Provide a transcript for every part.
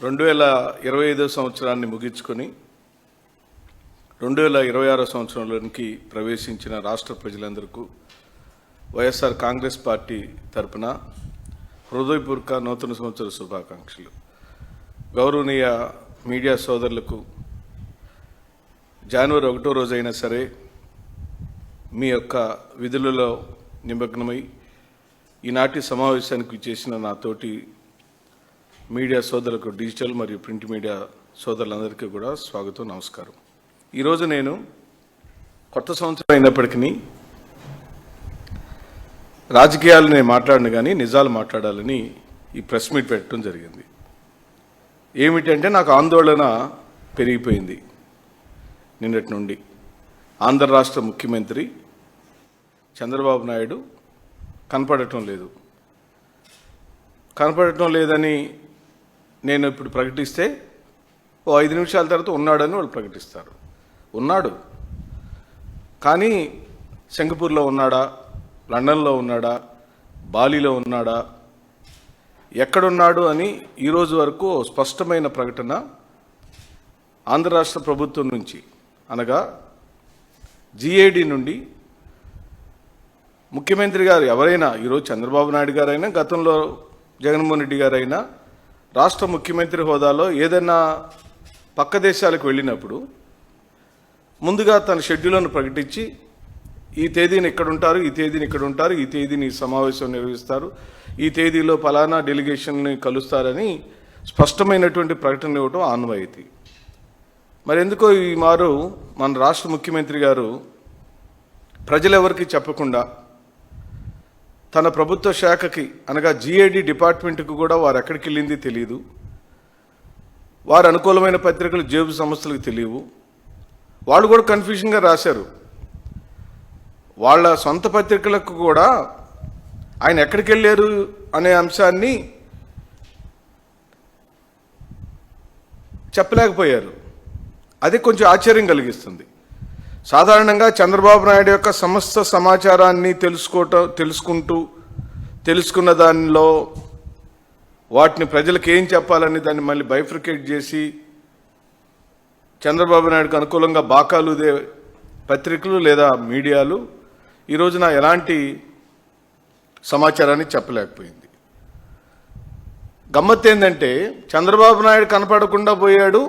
2025 సంవత్సరాన్ని ముగించుకొని 2026 సంవత్సరంలోనికి ప్రవేశించిన రాష్ట్ర ప్రజలందరికీ వైఎస్ఆర్ కాంగ్రెస్ పార్టీ తరపున హృదయపూర్వక నూతన సంవత్సర శుభాకాంక్షలు. గౌరవనీయ మీడియా సోదరులకు జనవరి 1వ రోజైనా సరే మీ యొక్క విధులలో నిమగ్నమై ఈనాటి సమావేశానికి చేసిన నాతోటి మీడియా సోదరులకు, డిజిటల్ మరియు ప్రింట్ మీడియా సోదరులందరికీ కూడా స్వాగతం, నమస్కారం. ఈరోజు నేను కొత్త సంవత్సరం అయినప్పటికీ రాజకీయాలు నేను మాట్లాడను కానీ నిజాలు మాట్లాడాలని ఈ ప్రెస్ మీట్ పెట్టడం జరిగింది. ఏమిటంటే నాకు ఆందోళన పెరిగిపోయింది. నిన్నటి నుండి ఆంధ్ర రాష్ట్ర ముఖ్యమంత్రి చంద్రబాబు నాయుడు కనపడటం లేదని నేను ఇప్పుడు ప్రకటిస్తే 5 నిమిషాల తర్వాత ఉన్నాడని వాళ్ళు ప్రకటిస్తారు. ఉన్నాడు, కానీ సింగపూర్లో ఉన్నాడా, లండన్లో ఉన్నాడా, బాలీలో ఉన్నాడా, ఎక్కడున్నాడు అని ఈరోజు వరకు స్పష్టమైన ప్రకటన ఆంధ్ర రాష్ట్ర ప్రభుత్వం నుంచి, అనగా జిఏడి నుండి ముఖ్యమంత్రి గారు ఎవరైనా, ఈరోజు చంద్రబాబు నాయుడు గారైనా, గతంలో జగన్మోహన్ రెడ్డి గారైనా రాష్ట్ర ముఖ్యమంత్రి హోదాలో ఏదైనా పక్క దేశాలకు వెళ్ళినప్పుడు ముందుగా తన షెడ్యూల్ను ప్రకటించి ఈ తేదీని ఇక్కడ ఉంటారు, ఈ తేదీని ఇక్కడ ఉంటారు, ఈ తేదీని సమావేశం నిర్వహిస్తారు, ఈ తేదీలో ఫలానా డెలిగేషన్ని కలుస్తారని స్పష్టమైనటువంటి ప్రకటన ఇవ్వటం ఆనవాయితీ. మరి ఎందుకో ఈ మారు మన రాష్ట్ర ముఖ్యమంత్రి గారు ప్రజలెవరికి చెప్పకుండా తన ప్రభుత్వ శాఖకి, అనగా జిఏడి డిపార్ట్మెంట్కి కూడా వారు ఎక్కడికి వెళ్ళింది తెలియదు, వారు అనుకూలమైన పత్రికలు జేబు సంస్థలకు తెలియవు, వాళ్ళు కూడా కన్ఫ్యూజన్గా రాశారు. వాళ్ళ సొంత పత్రికలకు కూడా ఆయన ఎక్కడికి వెళ్ళారు అనే అంశాన్ని చెప్పలేకపోయారు. అది కొంచెం ఆశ్చర్యం కలిగిస్తుంది. సాధారణంగా చంద్రబాబు నాయుడు యొక్క సమస్త సమాచారాన్ని తెలుసుకున్న దానిలో వాటిని ప్రజలకు ఏం చెప్పాలని దాన్ని మళ్ళీ బైఫ్రికేట్ చేసి చంద్రబాబు నాయుడుకు అనుకూలంగా బాకాలుదే పత్రికలు లేదా మీడియాలు ఈ రోజున ఎలాంటి సమాచారాన్ని చెప్పలేకపోయింది. గమ్మత్తు ఏంటంటే చంద్రబాబు నాయుడు కనపడకుండా పోయాడు,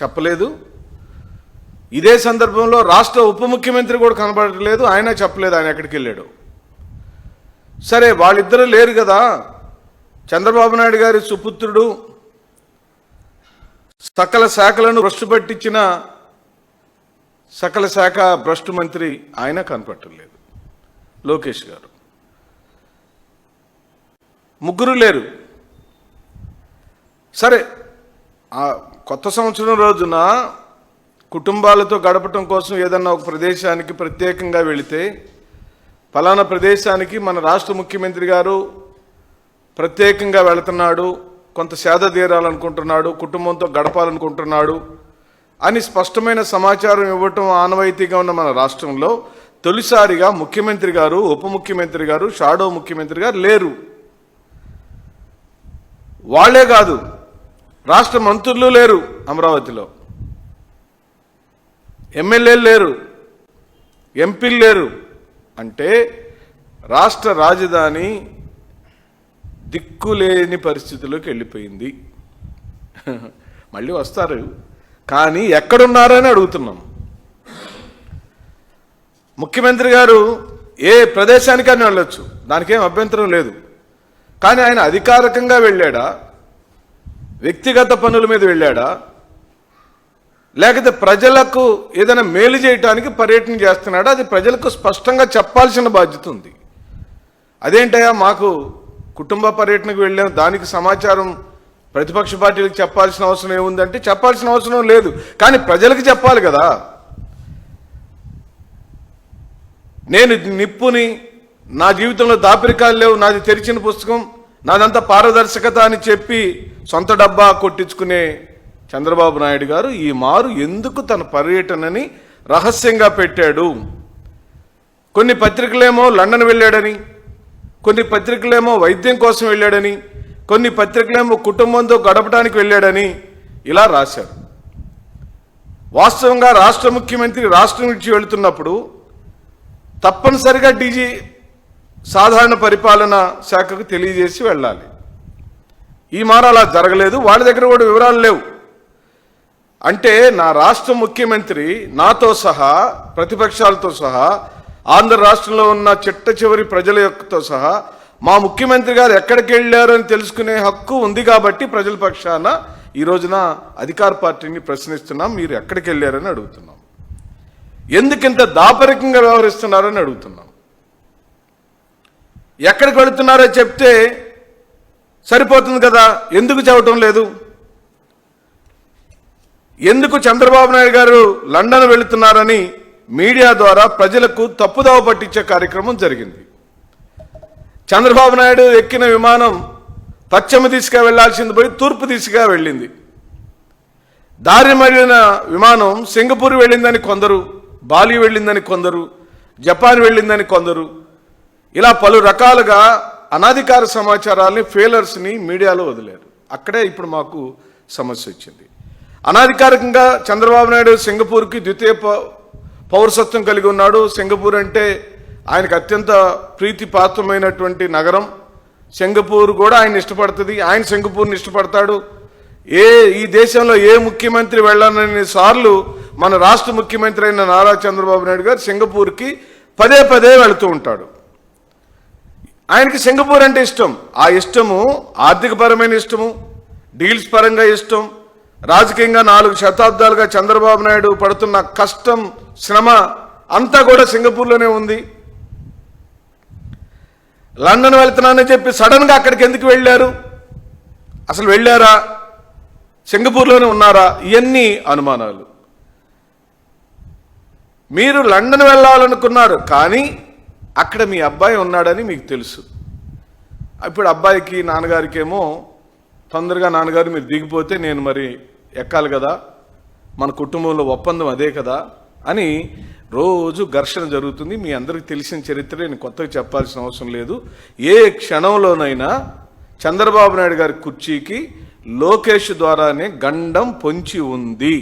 చెప్పలేదు. ఇదే సందర్భంలో రాష్ట్ర ఉప ముఖ్యమంత్రి కూడా కనబడట్లేదు, ఆయన చెప్పలేదు ఆయన ఎక్కడికి వెళ్ళాడు. సరే, వాళ్ళిద్దరూ లేరు కదా. చంద్రబాబు నాయుడు గారి సుపుత్రుడు, సకల శాఖలను భ్రష్టు పట్టించిన సకల శాఖ భ్రష్టు మంత్రి ఆయన కనపడలేదు, లోకేష్ గారు. ముగ్గురు లేరు. సరే, ఆ కొత్త సంవత్సరం రోజున కుటుంబాలతో గడపటం కోసం ఏదన్నా ఒక ప్రదేశానికి ప్రత్యేకంగా వెళితే, ఫలానా ప్రదేశానికి మన రాష్ట్ర ముఖ్యమంత్రి గారు ప్రత్యేకంగా వెళుతున్నాడు, కొంత సేద తీరాలనుకుంటున్నాడు, కుటుంబంతో గడపాలనుకుంటున్నాడు అని స్పష్టమైన సమాచారం ఇవ్వటం ఆనవాయితీగా ఉన్న మన రాష్ట్రంలో తొలిసారిగా ముఖ్యమంత్రి గారు, ఉప ముఖ్యమంత్రి గారు, షాడో ముఖ్యమంత్రి గారు లేరు. వాళ్లే కాదు, రాష్ట్ర మంత్రులు లేరు, అమరావతిలో ఎమ్మెల్యేలు లేరు, ఎంపీలు లేరు. అంటే రాష్ట్ర రాజధాని దిక్కులేని పరిస్థితిలోకి వెళ్ళిపోయింది. మళ్ళీ వస్తారు, కానీ ఎక్కడున్నారని అడుగుతున్నాం. ముఖ్యమంత్రి గారు ఏ ప్రదేశానికైనా వెళ్ళొచ్చు, దానికేం అభ్యంతరం లేదు. కానీ ఆయన అధికారికంగా వెళ్ళాడా, వ్యక్తిగత పనుల మీద వెళ్ళాడా, లేకపోతే ప్రజలకు ఏదైనా మేలు చేయడానికి పర్యటన చేస్తున్నాడా, అది ప్రజలకు స్పష్టంగా చెప్పాల్సిన బాధ్యత ఉంది. అదేంటయ్యా మాకు కుటుంబ పర్యటనకు వెళ్ళాం, దానికి సమాచారం ప్రతిపక్ష పార్టీలకు చెప్పాల్సిన అవసరం ఏముందంటే చెప్పాల్సిన అవసరం లేదు, కానీ ప్రజలకు చెప్పాలి కదా. నేను నిప్పుని, నా జీవితంలో దాపరికాలు లేవు, నాది తెరిచిన పుస్తకం, నాదంతా పారదర్శకత అని చెప్పి సొంత డబ్బా కొట్టించుకునే చంద్రబాబు నాయుడు గారు ఈ మారు ఎందుకు తన పర్యటనని రహస్యంగా పెట్టాడు? కొన్ని పత్రికలేమో లండన్ వెళ్ళాడని, కొన్ని పత్రికలేమో వైద్యం కోసం వెళ్ళాడని, కొన్ని పత్రికలేమో కుటుంబంతో గడపడానికి వెళ్ళాడని ఇలా రాశారు. వాస్తవంగా రాష్ట్ర ముఖ్యమంత్రి రాష్ట్రం విడిచి వెళుతున్నప్పుడు తప్పనిసరిగా డీజీ సాధారణ పరిపాలన శాఖకు తెలియజేసి వెళ్ళాలి. ఈ మార అలా జరగలేదు. వాళ్ళ దగ్గర కూడా వివరాలు లేవు. అంటే నా రాష్ట్ర ముఖ్యమంత్రి నాతో సహా, ప్రతిపక్షాలతో సహా, ఆంధ్ర రాష్ట్రంలో ఉన్న చిట్ట చివరి ప్రజల యొక్కతో సహా మా ముఖ్యమంత్రి గారు ఎక్కడికి వెళ్ళారు అని తెలుసుకునే హక్కు ఉంది కాబట్టి ప్రజల పక్షాన ఈ రోజున అధికార పార్టీని ప్రశ్నిస్తున్నాం. మీరు ఎక్కడికి వెళ్ళారని అడుగుతున్నాం. ఎందుకింత దాపరికంగా వ్యవహరిస్తున్నారని అడుగుతున్నాం. ఎక్కడికి వెళుతున్నారో చెప్తే సరిపోతుంది కదా, ఎందుకు చెప్పటం లేదు? ఎందుకు చంద్రబాబు నాయుడు గారు లండన్ వెళుతున్నారని మీడియా ద్వారా ప్రజలకు తప్పుదోవ పట్టించే కార్యక్రమం జరిగింది. చంద్రబాబు నాయుడు ఎక్కిన విమానం పశ్చిమ దిశగా వెళ్లాల్సింది పోయి తూర్పు దిశగా వెళ్ళింది. దారి మళ్ళిన విమానం సింగపూర్ వెళ్ళిందని కొందరు, బాలి వెళ్ళిందని కొందరు, జపాన్ వెళ్ళిందని కొందరు, ఇలా పలు రకాలుగా అనధికార సమాచారాన్ని ఫెయిలర్స్ని మీడియాలో వదిలేరు. అక్కడే ఇప్పుడు మాకు సమస్య వచ్చింది. అనధికారికంగా చంద్రబాబు నాయుడు సింగపూర్కి ద్వితీయ పౌరసత్వం కలిగి ఉన్నాడు. సింగపూర్ అంటే ఆయనకు అత్యంత ప్రీతిపాత్రమైనటువంటి నగరం. సింగపూర్ కూడా ఆయన ఇష్టపడుతుంది, ఆయన సింగపూర్ని ఇష్టపడతాడు. ఈ దేశంలో ఏ ముఖ్యమంత్రి వెళ్ళాలని సార్లు మన రాష్ట్ర ముఖ్యమంత్రి అయిన నారా చంద్రబాబు నాయుడు గారు సింగపూర్కి పదే పదే వెళుతూ ఉంటాడు. ఆయనకి సింగపూర్ అంటే ఇష్టం. ఆ ఇష్టము ఆర్థికపరమైన ఇష్టము, డీల్స్ పరంగా ఇష్టం, రాజకీయంగా 4 శతాబ్దాలుగా చంద్రబాబు నాయుడు పడుతున్న కష్టం, శ్రమ అంతా కూడా సింగపూర్లోనే ఉంది. లండన్ వెళ్తున్నానని చెప్పి సడన్గా అక్కడికి ఎందుకు వెళ్ళారు? అసలు వెళ్ళారా? సింగపూర్లోనే ఉన్నారా? ఇవన్నీ అనుమానాలు. మీరు లండన్ వెళ్ళాలనుకున్నారు, కానీ అక్కడ మీ అబ్బాయి ఉన్నాడని మీకు తెలుసు. ఇప్పుడు అబ్బాయికి నాన్నగారికి ఏమో తొందరగా నాన్నగారు మీరు దిగిపోతే నేను మరి ఎక్కాలి కదా, మన కుటుంబంలో ఒప్పందం అదే కదా అని రోజు ఘర్షణ జరుగుతుంది. మీ అందరికీ తెలిసిన చరిత్ర నేను కొత్తగా చెప్పాల్సిన అవసరం లేదు. ఏ క్షణంలోనైనా చంద్రబాబు నాయుడు గారి కుర్చీకి లోకేష్ ద్వారానే గండం పొంచి ఉంది.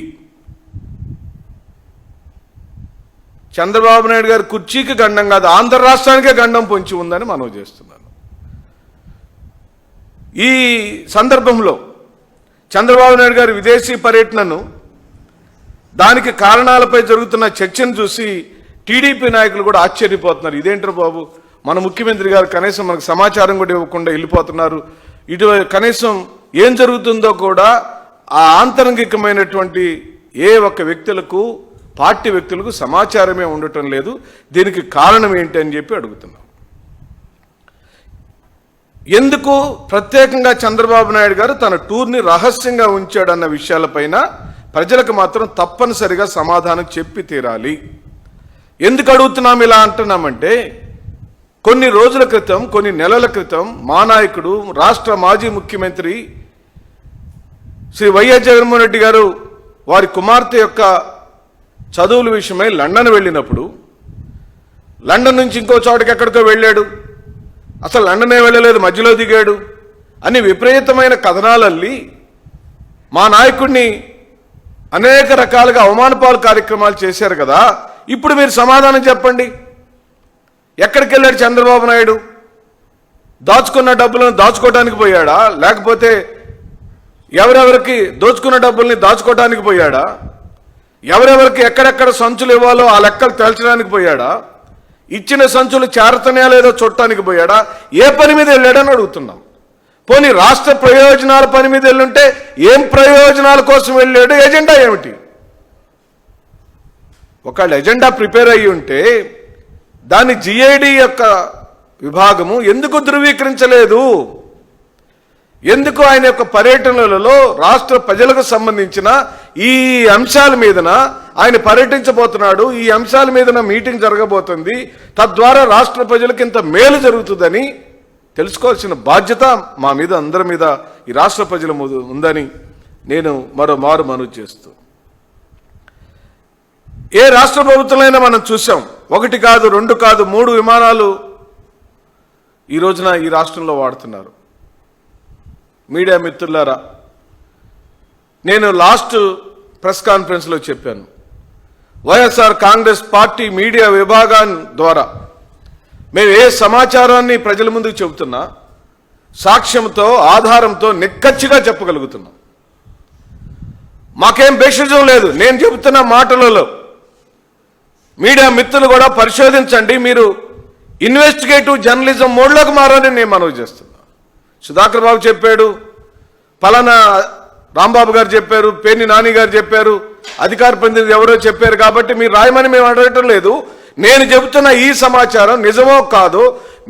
చంద్రబాబు నాయుడు గారి కుర్చీకి గండం కాదు, ఆంధ్ర రాష్ట్రానికే గండం పొంచి ఉందని మనవి చేస్తున్నాను. ఈ సందర్భంలో చంద్రబాబు నాయుడు గారి విదేశీ పర్యటనను, దానికి కారణాలపై జరుగుతున్న చర్చను చూసి టీడీపీ నాయకులు కూడా ఆశ్చర్యపోతున్నారు. ఇదేంటారు బాబు, మన ముఖ్యమంత్రి గారు కనీసం మనకు సమాచారం కూడా ఇవ్వకుండా వెళ్ళిపోతున్నారు. ఇటు కనీసం ఏం జరుగుతుందో కూడా ఆ ఆంతరంగికమైనటువంటి ఏ ఒక్క వ్యక్తులకు, పార్టీ వ్యక్తులకు సమాచారమే ఉండటం లేదు. దీనికి కారణం ఏంటి అని చెప్పి అడుగుతున్నాం. ఎందుకు ప్రత్యేకంగా చంద్రబాబు నాయుడు గారు తన టూర్ని రహస్యంగా ఉంచాడన్న విషయాలపైన ప్రజలకు మాత్రం తప్పనిసరిగా సమాధానం చెప్పి తీరాలి. ఎందుకు అడుగుతున్నాం ఇలా అంటున్నామంటే, కొన్ని రోజుల క్రితం, కొన్ని నెలల క్రితం మా నాయకుడు, రాష్ట్ర మాజీ ముఖ్యమంత్రి శ్రీ వైఎస్ జగన్మోహన్ రెడ్డి గారు వారి కుమార్తె యొక్క చదువుల విషయమై లండన్ వెళ్ళినప్పుడు, లండన్ నుంచి ఇంకో చోటకి ఎక్కడికో వెళ్ళాడు, అసలు లండనే వెళ్ళలేదు, మధ్యలో దిగాడు అని విపరీతమైన కథనాలల్లి మా నాయకుడిని అనేక రకాలుగా అవమానపాలు కార్యక్రమాలు చేశారు కదా. ఇప్పుడు మీరు సమాధానం చెప్పండి. ఎక్కడికి వెళ్ళాడు చంద్రబాబు నాయుడు? దాచుకున్న డబ్బులను దాచుకోవడానికి పోయాడా, లేకపోతే ఎవరెవరికి దోచుకున్న డబ్బుల్ని దాచుకోవడానికి పోయాడా, ఎవరెవరికి ఎక్కడెక్కడ సంచులు ఇవ్వాలో ఆ లెక్కలు తేల్చడానికి పోయాడా, ఇచ్చిన సంచులు చేరతనే లేదో చూడటానికి పోయాడా, ఏ పని మీద వెళ్ళాడని అడుగుతున్నాం. పోనీ రాష్ట్ర ప్రయోజనాల పని మీద వెళ్ళుంటే ఏం ప్రయోజనాల కోసం వెళ్ళాడు, ఎజెండా ఏమిటి? ఒకళ్ళ ఎజెండా ప్రిపేర్ అయ్యి ఉంటే దాన్ని జిఐడి యొక్క విభాగము ఎందుకు ధృవీకరించలేదు? ఎందుకు ఆయన యొక్క పర్యటనలలో రాష్ట్ర ప్రజలకు సంబంధించిన ఈ అంశాల మీదన ఆయన పర్యటించబోతున్నాడు, ఈ అంశాల మీదన మీటింగ్ జరగబోతుంది, తద్వారా రాష్ట్ర ప్రజలకు ఇంత మేలు జరుగుతుందని తెలుసుకోవాల్సిన బాధ్యత మా మీద, అందరి మీద, ఈ రాష్ట్ర ప్రజల ఉందని నేను మరోమారు మనవి చేస్తూ, ఏ రాష్ట్ర ప్రభుత్వంలో మనం చూసాం, 1 కాదు 2 కాదు 3 విమానాలు ఈ రోజున ఈ రాష్ట్రంలో వాడుతున్నారు. మీడియా మిత్రులారా, నేను లాస్ట్ ప్రెస్ కాన్ఫరెన్స్లో చెప్పాను, వైఎస్ఆర్ కాంగ్రెస్ పార్టీ మీడియా విభాగం ద్వారా మేము ఏ సమాచారాన్ని ప్రజల ముందుకు చెబుతున్నా సాక్ష్యంతో ఆధారంతో నిక్కచ్చిగా చెప్పగలుగుతున్నాం. మాకేం భేషజం లేదు. నేను చెబుతున్న మాటలలో మీడియా మిత్రులు కూడా పరిశోధించండి. మీరు ఇన్వెస్టిగేటివ్ జర్నలిజం మోడ్లోకి మారని నేను మనవి చేస్తున్నా. సుధాకర్ బాబు చెప్పాడు, పలానా రాంబాబు గారు చెప్పారు, పేర్ని నాని గారు చెప్పారు, అధికార ప్రతినిధి ఎవరో చెప్పారు కాబట్టి మీరు రాయమని మేము అడగటం లేదు. నేను చెబుతున్న ఈ సమాచారం నిజమో కాదో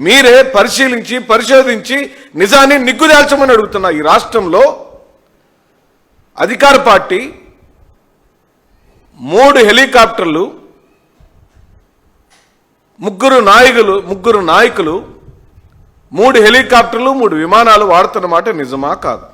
మీరే పరిశీలించి పరిశోధించి నిజాన్ని నిగ్గుదేల్చమని అడుగుతున్నా. ఈ రాష్ట్రంలో అధికార పార్టీ 3 హెలికాప్టర్లు, ముగ్గురు నాయకులు 3 హెలికాప్టర్లు 3 విమానాలు వాడుతున్న మాట నిజమా కాదు?